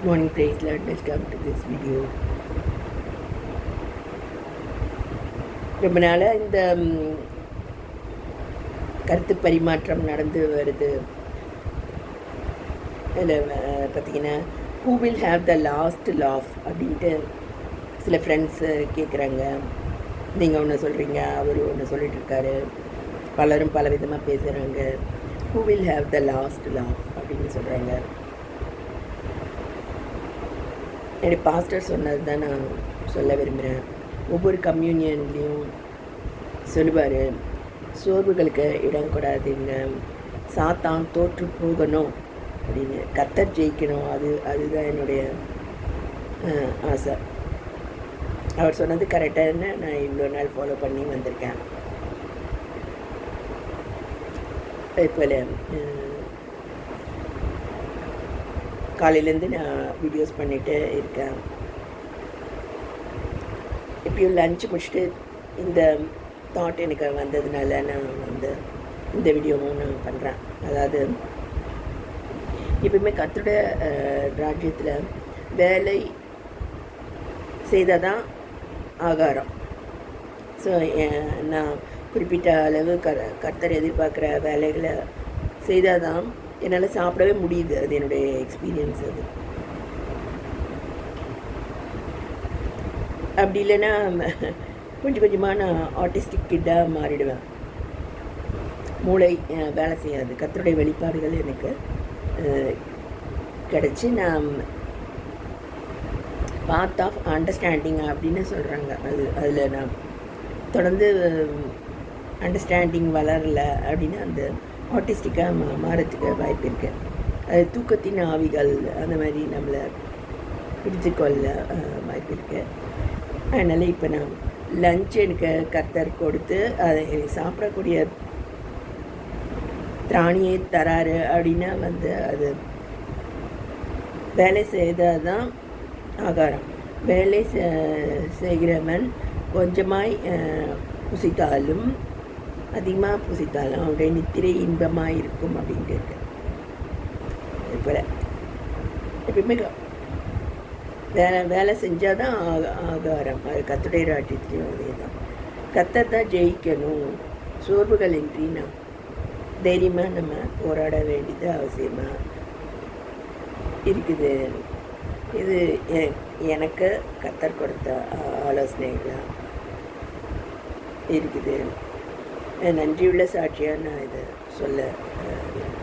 Good morning, praise Lord. Welcome to this video. ரொம்ப நாளாக இந்த கருத்து பரிமாற்றம் நடந்து வருது. அதில் பார்த்திங்கன்னா who will have the last laugh அப்படின்ட்டு சில ஃப்ரெண்ட்ஸு கேட்குறாங்க. நீங்கள் ஒன்று சொல்கிறீங்க, அவர் ஒன்று சொல்லிகிட்ருக்காரு, பலரும் பல விதமாக பேசுகிறாங்க. who will have the last laugh அப்படின்னு சொல்கிறாங்க. என்னுடைய பாஸ்டர் சொன்னது தான் நான் சொல்ல விரும்புகிறேன். ஒவ்வொரு கம்யூனியன்லேயும் சொல்லுவார், சோர்வுகளுக்கு இடம் கூடாதுங்க, சாத்தான் தோற்று போகணும் அப்படின்னு, கர்த்தர் ஜெயிக்கணும், அதுதான் என்னுடைய ஆசை. அவர் சொன்னது கரெக்டாக நான் இவ்வளோ நாள் ஃபாலோ பண்ணி வந்திருக்கேன். இப்போ காலையிலேருந்து நான் வீடியோஸ் பண்ணிகிட்டே இருக்கேன். இப்பயும் லஞ்ச் முடிச்சுட்டு இந்த தாட் எனக்கு வந்ததுனால நான் இந்த வீடியோவும் நான் பண்ணுறேன். அதாவது எப்பவுமே கர்த்தருடைய ராஜ்யத்தில் வேலை செய்தால் தான் ஆகாரம். ஸோ நான் குறிப்பிட்ட அளவு கர்த்தர் எதிர்பார்க்குற வேலைகளை செய்தால் தான் என்னால் சாப்பிடவே முடியுது. அது என்னுடைய எக்ஸ்பீரியன்ஸ். அது அப்படி இல்லைன்னா கொஞ்சம் கொஞ்சமாக நான் ஆர்டிஸ்டிக் கிட்டாக மாறிடுவேன். மூளை வேலை செய்யாது. கர்த்தருடைய வெளிப்பாடுகள் எனக்கு கிடச்சி நான் பாத் ஆஃப் அண்டர்ஸ்டாண்டிங் அப்படின்னு சொல்கிறாங்க. அதில் நான் தொடர்ந்து அண்டர்ஸ்டாண்டிங் வளரல அப்படின்னா அந்த ஆர்டிஸ்டிக்காக மாறத்துக்கு வாய்ப்பு இருக்குது. அது தூக்கத்தின் ஆவிகள் அந்த மாதிரி நம்மளை பிடித்துக்கொள்ள வாய்ப்பு இருக்குது. அதனால் இப்போ நான் லஞ்ச் எனக்கு கர்த்தர் கொடுத்து அதை சாப்பிடக்கூடிய திராணியை தராரு அப்படின்னா அது வேலை செய்தால் தான் ஆகாரம். வேலை செய்கிறவன் கொஞ்சமாய் புசித்தாலும் அதிகமாக புசித்தாலும் அவருடைய நித்திரை இன்பமாக இருக்கும் அப்படின்ட்டு இருக்கு. இப்போ எப்பயுமே வேலை செஞ்சால் தான் ஆகாரம். அது கர்த்தருடைய ராஜ்யத்துலேயும் அதே தான். கர்த்தர் தான் ஜெயிக்கணும். சோர்வுகள் இன்றி நான் தைரியமாக நம்ம போராட வேண்டியது அவசியமாக இருக்குது. இது எனக்கு கர்த்தர் கொடுத்த ஆலோசனைகளாக இருக்குது. நன்றியுள்ள சாட்சியாக நான் இதை சொல்ல